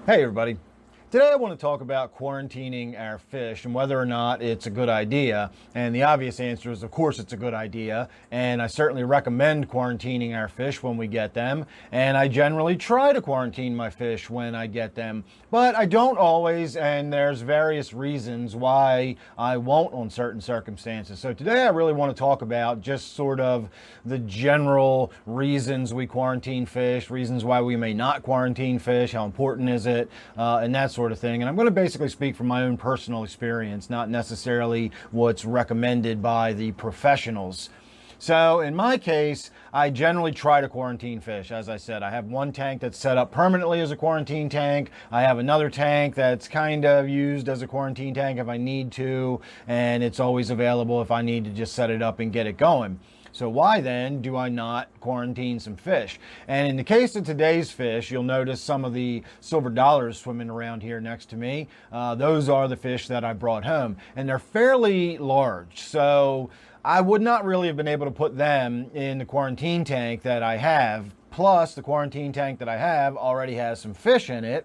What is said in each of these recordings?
Hey everybody. Today I want to talk about quarantining our fish and whether or not it's a good idea. And the obvious answer is, of course, it's a good idea. And I certainly recommend quarantining our fish when we get them. And I generally try to quarantine my fish when I get them. But I don't always, and there's various reasons why I won't on certain circumstances. So today I really want to talk about just sort of the general reasons we quarantine fish, reasons why we may not quarantine fish, how important is it, and that sort of thing. And I'm going to basically speak from my own personal experience, not necessarily what's recommended by the professionals. So in my case, I generally try to quarantine fish. As I said, I have one tank that's set up permanently as a quarantine tank. I have another tank that's kind of used as a quarantine tank if I need to, and it's always available if I need to just set it up and get it going. So why then do I not quarantine some fish? And in the case of today's fish, you'll notice some of the silver dollars swimming around here next to me. Those are the fish that I brought home, and they're fairly large. So I would not really have been able to put them in the quarantine tank that I have. Plus, the quarantine tank that I have already has some fish in it.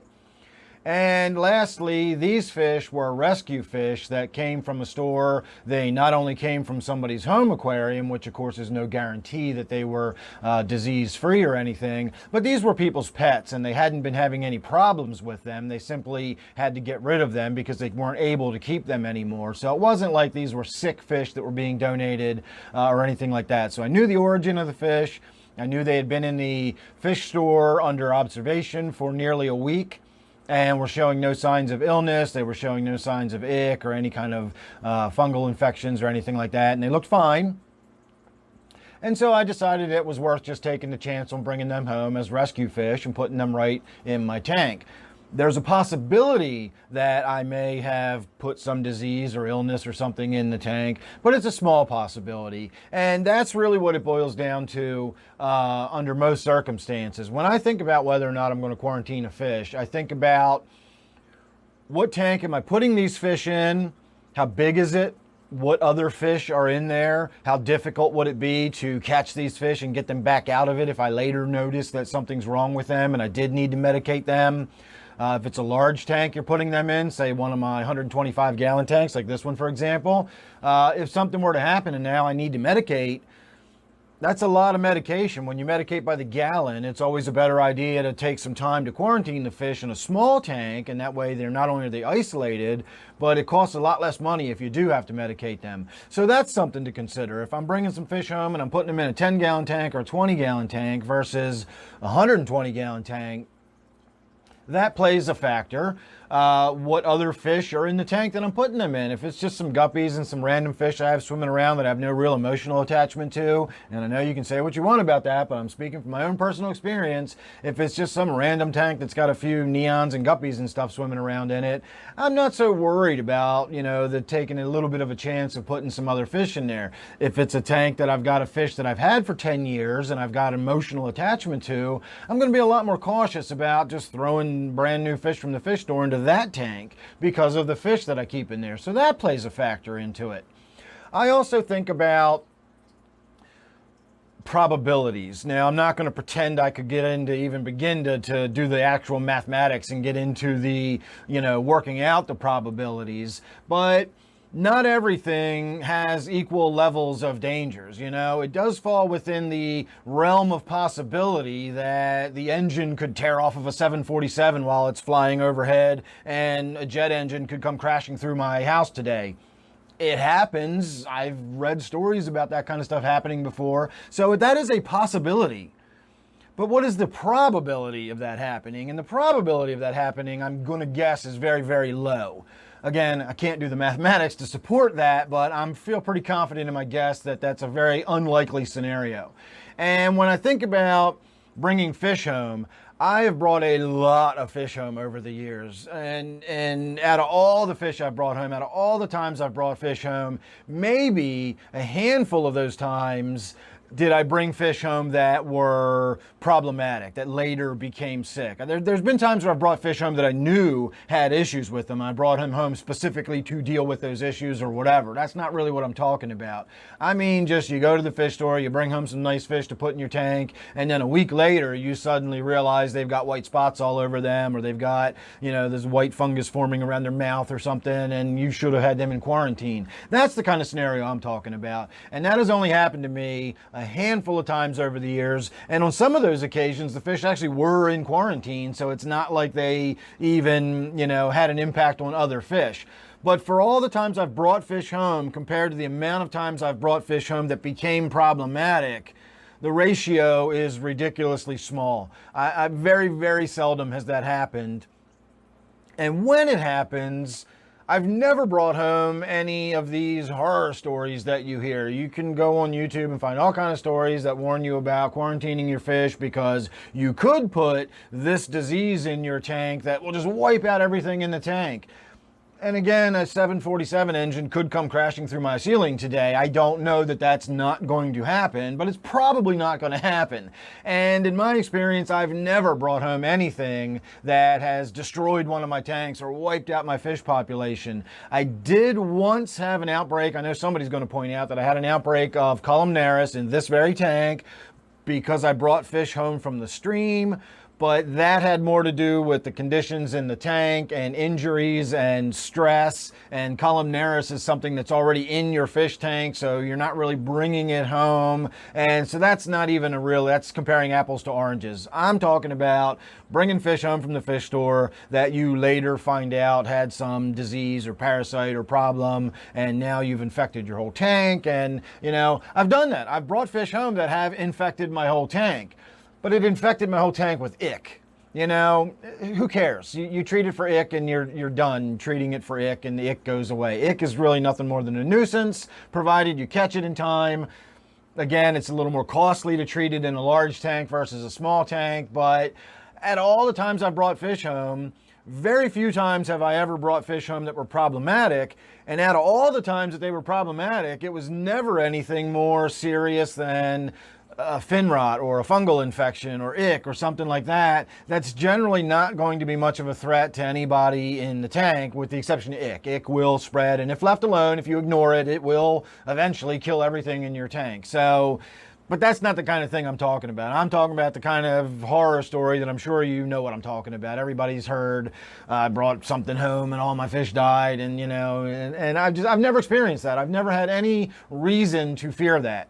And lastly, these fish were rescue fish that came from a store. They not only came from somebody's home aquarium, which of course is no guarantee that they were disease-free or anything, but these were people's pets and they hadn't been having any problems with them. They simply had to get rid of them because they weren't able to keep them anymore. So it wasn't like these were sick fish that were being donated or anything like that. So I knew the origin of the fish. I knew they had been in the fish store under observation for nearly a week, and were showing no signs of illness. They were showing no signs of ick or any kind of fungal infections or anything like that, and they looked fine. And so I decided it was worth just taking the chance on bringing them home as rescue fish and putting them right in my tank. There's a possibility that I may have put some disease or illness or something in the tank, but it's a small possibility. And that's really what it boils down to under most circumstances. When I think about whether or not I'm going to quarantine a fish, I think about what tank am I putting these fish in? How big is it? What other fish are in there? How difficult would it be to catch these fish and get them back out of it if I later notice that something's wrong with them and I did need to medicate them? If it's a large tank you're putting them in, say one of my 125 gallon tanks, like this one for example, if something were to happen and now I need to medicate, that's a lot of medication. When you medicate by the gallon, it's always a better idea to take some time to quarantine the fish in a small tank, and that way they're not only are they isolated, but it costs a lot less money if you do have to medicate them. So that's something to consider. If I'm bringing some fish home and I'm putting them in a 10 gallon tank or a 20 gallon tank versus a 120 gallon tank, that plays a factor. What other fish are in the tank that I'm putting them in? If it's just some guppies and some random fish I have swimming around that I have no real emotional attachment to, and I know you can say what you want about that, but I'm speaking from my own personal experience. If it's just some random tank that's got a few neons and guppies and stuff swimming around in it, I'm not so worried about, taking a little bit of a chance of putting some other fish in there. If it's a tank that I've got a fish that I've had for 10 years and I've got emotional attachment to, I'm going to be a lot more cautious about just throwing brand new fish from the fish store into that tank because of the fish that I keep in there. So that plays a factor into it. I also think about probabilities. Now, I'm not going to pretend I could get into even begin to do the actual mathematics and get into the, working out the probabilities, but not everything has equal levels of dangers. It does fall within the realm of possibility that the engine could tear off of a 747 while it's flying overhead and a jet engine could come crashing through my house today. It happens. I've read stories about that kind of stuff happening before. So that is a possibility. But what is the probability of that happening? And the probability of that happening, I'm going to guess, is very, very low. Again, I can't do the mathematics to support that, but I feel pretty confident in my guess that that's a very unlikely scenario. And when I think about bringing fish home, I have brought a lot of fish home over the years. And out of all the fish I've brought home, out of all the times I've brought fish home, maybe a handful of those times did I bring fish home that were problematic, that later became sick? There's been times where I've brought fish home that I knew had issues with them. I brought him home specifically to deal with those issues or whatever. That's not really what I'm talking about. I mean, just you go to the fish store, you bring home some nice fish to put in your tank, and then a week later you suddenly realize they've got white spots all over them, or they've got, this white fungus forming around their mouth or something, and you should have had them in quarantine. That's the kind of scenario I'm talking about. And that has only happened to me a handful of times over the years, and on some of those occasions the fish actually were in quarantine, so it's not like they even had an impact on other fish. But for all the times I've brought fish home compared to the amount of times I've brought fish home that became problematic, the ratio is ridiculously small. I very, very seldom has that happened. And when it happens, I've never brought home any of these horror stories that you hear. You can go on YouTube and find all kinds of stories that warn you about quarantining your fish because you could put this disease in your tank that will just wipe out everything in the tank. And again, a 747 engine could come crashing through my ceiling today. I don't know that that's not going to happen, but it's probably not going to happen. And in my experience, I've never brought home anything that has destroyed one of my tanks or wiped out my fish population. I did once have an outbreak. I know somebody's going to point out that I had an outbreak of columnaris in this very tank because I brought fish home from the stream. But that had more to do with the conditions in the tank and injuries and stress. And columnaris is something that's already in your fish tank, so you're not really bringing it home. And so that's not even that's comparing apples to oranges. I'm talking about bringing fish home from the fish store that you later find out had some disease or parasite or problem, and now you've infected your whole tank. And, I've done that. I've brought fish home that have infected my whole tank. But it infected my whole tank with ick. Who cares? You treat it for ick and you're done treating it for ick and the ick goes away. Ick is really nothing more than a nuisance, provided you catch it in time. Again, it's a little more costly to treat it in a large tank versus a small tank, but at all the times I've brought fish home, very few times have I ever brought fish home that were problematic. And out of all the times that they were problematic, it was never anything more serious than a fin rot or a fungal infection or ick or something like that. That's generally not going to be much of a threat to anybody in the tank, with the exception of ick. Ick will spread, and if left alone, if you ignore it, it will eventually kill everything in your tank. But that's not the kind of thing I'm talking about. I'm talking about the kind of horror story that I'm sure you know what I'm talking about. Everybody's heard, I brought something home and all my fish died, and I've never experienced that. I've never had any reason to fear that.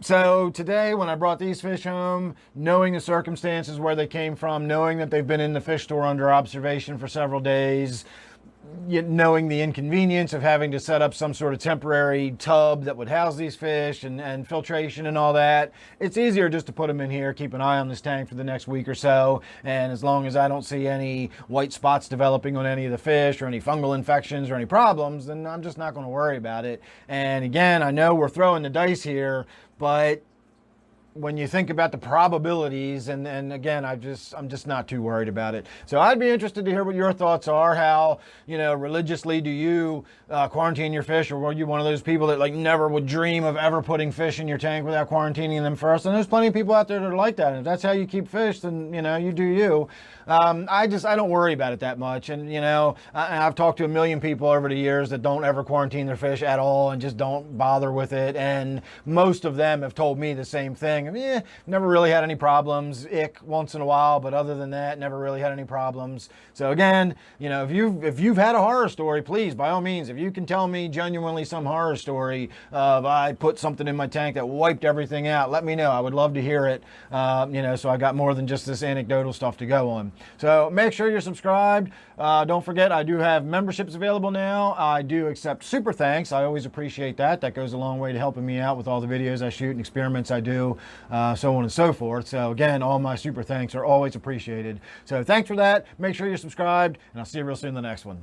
So today, when I brought these fish home, knowing the circumstances where they came from, knowing that they've been in the fish store under observation for several days, knowing the inconvenience of having to set up some sort of temporary tub that would house these fish and filtration and all that, it's easier just to put them in here, keep an eye on this tank for the next week or so, and as long as I don't see any white spots developing on any of the fish or any fungal infections or any problems, then I'm just not going to worry about it. And again, I know we're throwing the dice here, but when you think about the probabilities, and again, I'm just not too worried about it. So I'd be interested to hear what your thoughts are. How, religiously do you quarantine your fish, or were you one of those people that never would dream of ever putting fish in your tank without quarantining them first? And there's plenty of people out there that are like that. And if that's how you keep fish, then you do you. I don't worry about it that much. And I've talked to a million people over the years that don't ever quarantine their fish at all and just don't bother with it. And most of them have told me the same thing. Never really had any problems. Ick once in a while, but other than that, never really had any problems. So again, if you've had a horror story, please, by all means, if you can tell me genuinely some horror story of I put something in my tank that wiped everything out, let me know. I would love to hear it. So I got more than just this anecdotal stuff to go on. So make sure you're subscribed. Don't forget, I do have memberships available now. I do accept super thanks. I always appreciate that. That goes a long way to helping me out with all the videos I shoot and experiments I do. So on and so forth. So again, all my super thanks are always appreciated. So thanks for that. Make sure you're subscribed, and I'll see you real soon in the next one.